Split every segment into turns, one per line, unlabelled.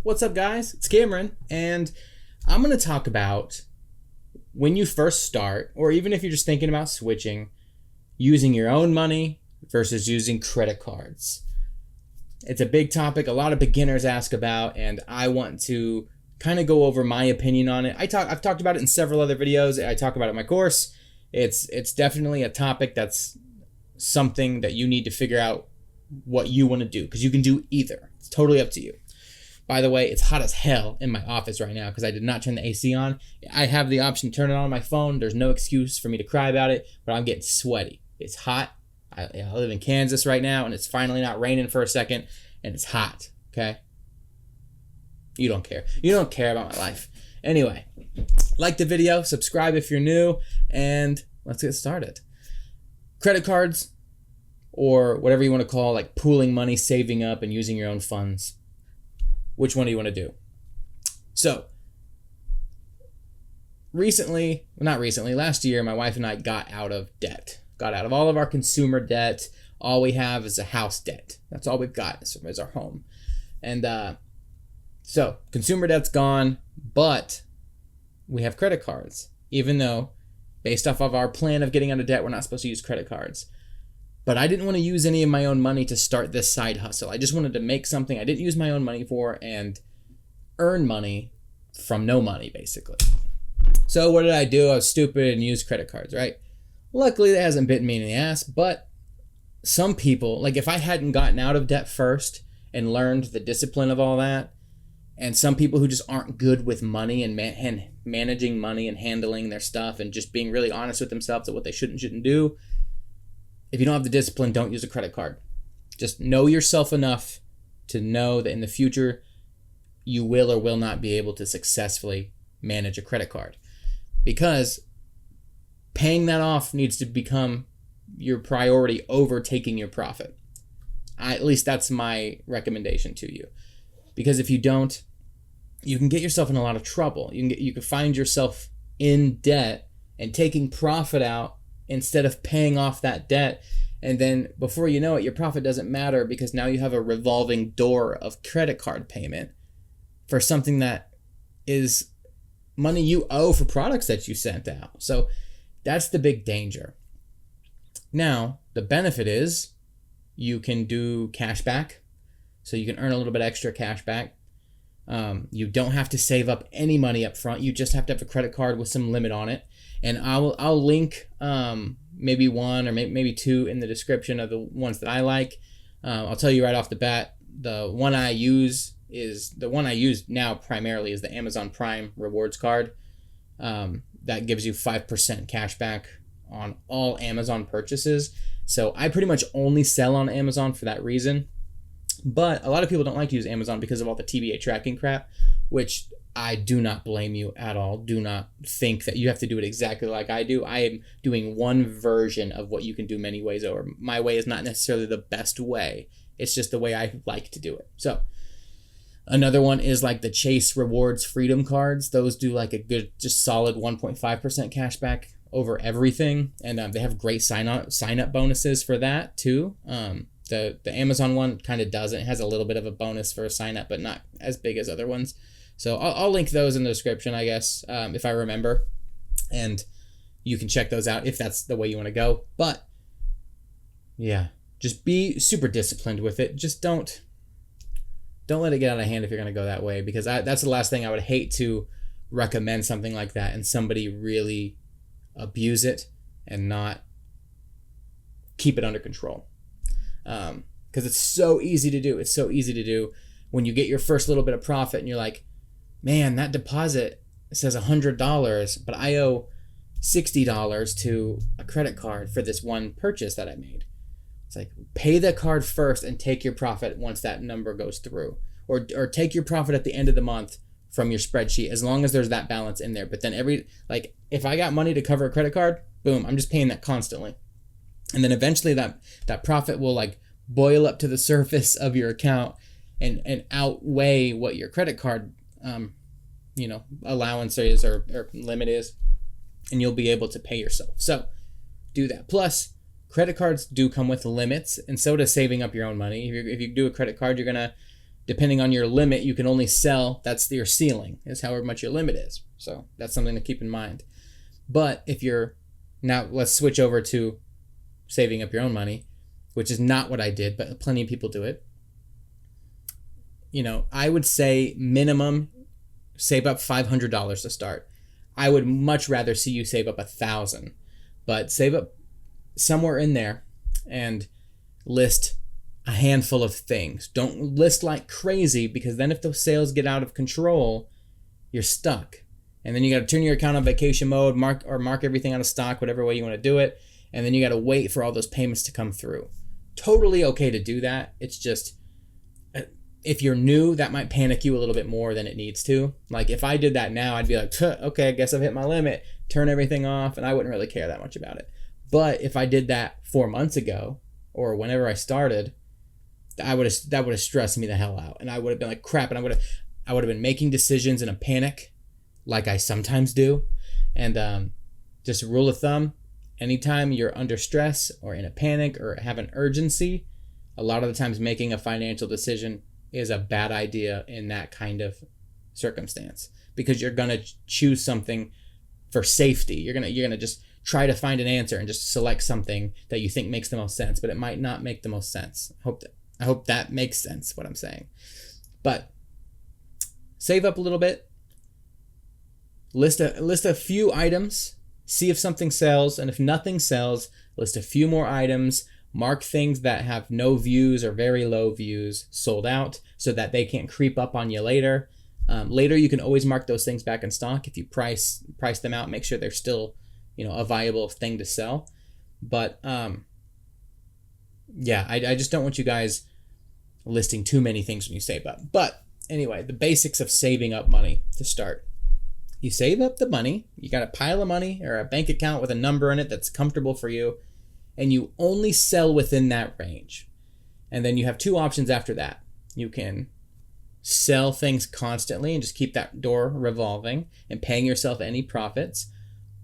What's up, guys? It's Cameron, and I'm going to talk about when you first start, or even if you're just thinking about switching, using your own money versus using credit cards. It's a big topic a lot of beginners ask about, and I want to kind of go over my opinion on it. I've talked about it in several other videos. I talk about it in my course. It's definitely a topic that's something that you need to figure out what you want to do, because you can do either. It's totally up to you. By the way, it's hot as hell in my office right now because I did not turn the AC on. I have the option to turn it on my phone. There's no excuse for me to cry about it, but I'm getting sweaty. It's hot. I live in Kansas right now, and it's finally not raining for a second, and it's hot, okay? You don't care. You don't care about my life. Anyway, like the video, subscribe if you're new, and let's get started. Credit cards, or whatever you want to call, like pooling money, saving up, and using your own funds. Which one do you want to do? So, last year, my wife and I got out of debt. Got out of all of our consumer debt. All we have is a house debt. That's all we've got is our home. And so, consumer debt's gone, but we have credit cards. Even though, based off of our plan of getting out of debt, we're not supposed to use credit cards. But I didn't want to use any of my own money to start this side hustle. I just wanted to make something I didn't use my own money for and earn money from no money, basically. So what did I do? I was stupid and used credit cards, right? Luckily, that hasn't bitten me in the ass, but some people, like if I hadn't gotten out of debt first and learned the discipline of all that, and some people who just aren't good with money and managing money and handling their stuff and just being really honest with themselves at what they should and shouldn't do, if you don't have the discipline, don't use a credit card. Just know yourself enough to know that in the future, you will or will not be able to successfully manage a credit card. Because paying that off needs to become your priority over taking your profit. At least that's my recommendation to you. Because if you don't, you can get yourself in a lot of trouble. You can find yourself in debt and taking profit out instead of paying off that debt. And then before you know it, your profit doesn't matter because now you have a revolving door of credit card payment for something that is money you owe for products that you sent out. So that's the big danger. Now, the benefit is you can do cash back. So you can earn a little bit extra cash back. You don't have to save up any money up front. You just have to have a credit card with some limit on it. And I'll link maybe one or maybe two in the description of the ones that I like. I'll tell you right off the bat, the one I use now primarily is the Amazon Prime rewards card. That gives you 5% cash back on all Amazon purchases. So I pretty much only sell on Amazon for that reason. But a lot of people don't like to use Amazon because of all the TBA tracking crap, which I do not blame you at all. Do not think that you have to do it exactly like I do. I am doing one version of what you can do many ways over. My way is not necessarily the best way. It's just the way I like to do it. So another one is like the Chase Rewards Freedom cards. Those do like a good, just solid 1.5% cash back over everything. And they have great sign up bonuses for that too. The Amazon one kind of doesn't. It has a little bit of a bonus for a sign up, but not as big as other ones. So I'll link those in the description, I guess, if I remember. And you can check those out if that's the way you want to go. But yeah, just be super disciplined with it. Just don't let it get out of hand if you're going to go that way, because that's the last thing I would hate to recommend something like that and somebody really abuse it and not keep it under control. Because it's so easy to do. It's so easy to do when you get your first little bit of profit and you're like, man, that deposit says $100, but I owe $60 to a credit card for this one purchase that I made. It's like, pay the card first and take your profit once that number goes through. Or take your profit at the end of the month from your spreadsheet, as long as there's that balance in there. But then if I got money to cover a credit card, boom, I'm just paying that constantly. And then eventually that profit will like boil up to the surface of your account and outweigh what your credit card allowance is or limit is, and you'll be able to pay yourself. So do that. Plus, credit cards do come with limits, and so does saving up your own money. If you do a credit card, you're gonna depending on your limit, you can only sell, that's your ceiling, is however much your limit is. So that's something to keep in mind. But if you're, now let's switch over to saving up your own money, which is not what I did, but plenty of people do it. I would say minimum save up $500 to start. I would much rather see you save up $1,000, but save up somewhere in there and list a handful of things. Don't list like crazy, because then if those sales get out of control, you're stuck. And then you got to turn your account on vacation mode, mark everything out of stock, whatever way you want to do it. And then you got to wait for all those payments to come through. Totally okay to do that. It's just, if you're new, that might panic you a little bit more than it needs to. Like if I did that now, I'd be like, okay, I guess I've hit my limit, turn everything off, and I wouldn't really care that much about it. But if I did that 4 months ago or whenever I started, that would have stressed me the hell out. And I would have been like, crap, and I would have been making decisions in a panic like I sometimes do. And just a rule of thumb, anytime you're under stress or in a panic or have an urgency, a lot of the times making a financial decision is a bad idea in that kind of circumstance, because you're going to choose something for safety. You're going to just try to find an answer and just select something that you think makes the most sense, but it might not make the most sense. I hope that makes sense, what I'm saying. But save up a little bit, list a few items, see if something sells, and if nothing sells, list a few more items, mark things that have no views or very low views sold out so that they can't creep up on you later. Later, you can always mark those things back in stock if you price them out, make sure they're still, a viable thing to sell. But yeah, I just don't want you guys listing too many things when you save up. But anyway, the basics of saving up money to start. You save up the money, you got a pile of money or a bank account with a number in it that's comfortable for you, and you only sell within that range. And then you have two options after that. You can sell things constantly and just keep that door revolving and paying yourself any profits.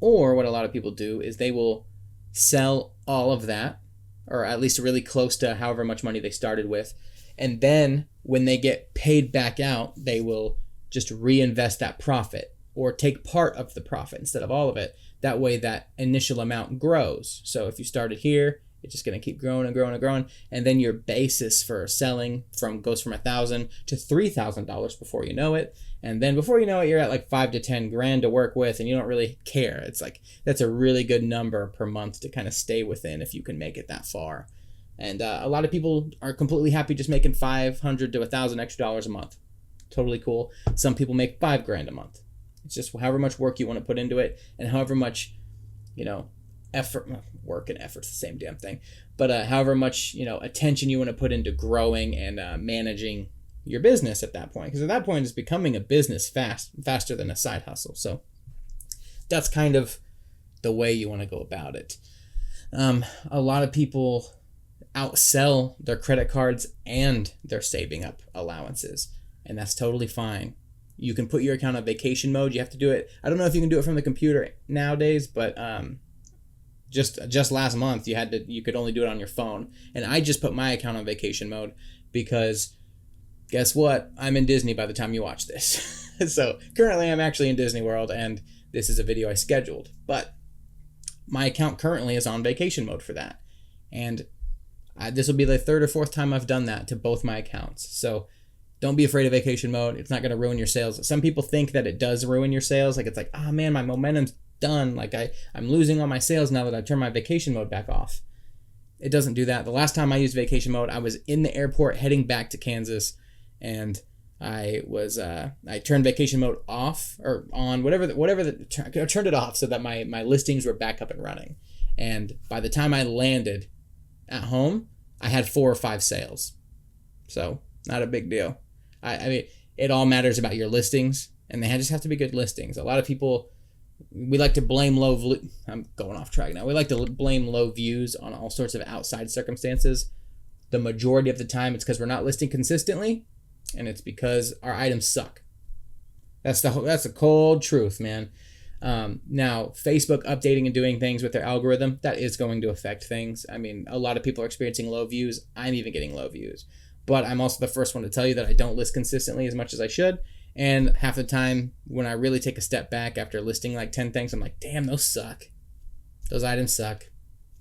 Or what a lot of people do is they will sell all of that, or at least really close to however much money they started with. And then when they get paid back out, they will just reinvest that profit or take part of the profit instead of all of it. That way that initial amount grows. So if you started here, it's just going to keep growing and growing and growing. And then your basis for selling goes from $1,000 to $3,000 before you know it. And then before you know it, you're at like 5 to 10 grand to work with, and you don't really care. It's like, that's a really good number per month to kind of stay within if you can make it that far. And a lot of people are completely happy just making $500 to $1,000 extra dollars a month. Totally cool. Some people make $5 grand a month. It's just however much work you want to put into it, and however much, effort, work and effort's the same damn thing, but however much, attention you want to put into growing and managing your business at that point. Because at that point, it's becoming a business faster than a side hustle. So that's kind of the way you want to go about it. A lot of people outsell their credit cards and their saving up allowances, and that's totally fine. You can put your account on vacation mode. You have to do it. I don't know if you can do it from the computer nowadays, but just last month you could only do it on your phone. And I just put my account on vacation mode because guess what? I'm in Disney by the time you watch this. So currently I'm actually in Disney World, and this is a video I scheduled. But my account currently is on vacation mode for that. And this will be the third or fourth time I've done that to both my accounts. So don't be afraid of vacation mode. It's not going to ruin your sales. Some people think that it does ruin your sales. Like, it's like, oh man, my momentum's done. Like I'm losing all my sales now that I turned my vacation mode back off. It doesn't do that. The last time I used vacation mode, I was in the airport heading back to Kansas, and I turned vacation mode off or on, I turned it off so that my listings were back up and running. And by the time I landed at home, I had 4 or 5 sales. So not a big deal. I mean, it all matters about your listings, and they just have to be good listings. A lot of people, we like to blame I'm going off track now. We like to blame low views on all sorts of outside circumstances. The majority of the time, it's because we're not listing consistently, and it's because our items suck. That's the cold truth, man. Now, Facebook updating and doing things with their algorithm, that is going to affect things. I mean, a lot of people are experiencing low views. I'm even getting low views. but I'm also the first one to tell you that I don't list consistently as much as I should. And half the time when I really take a step back after listing like 10 things, I'm like, damn, those suck. Those items suck.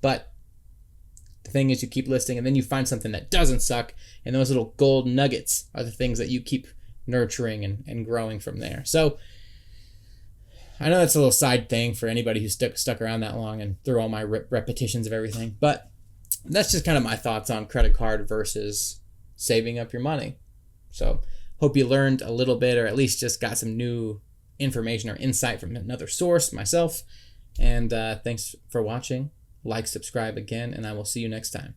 But the thing is, you keep listing and then you find something that doesn't suck. And those little gold nuggets are the things that you keep nurturing and growing from there. So I know that's a little side thing for anybody who's stuck around that long and through all my repetitions of everything. But that's just kind of my thoughts on credit card versus saving up your money. So hope you learned a little bit, or at least just got some new information or insight from another source, myself. And thanks for watching. Like, subscribe again, and I will see you next time.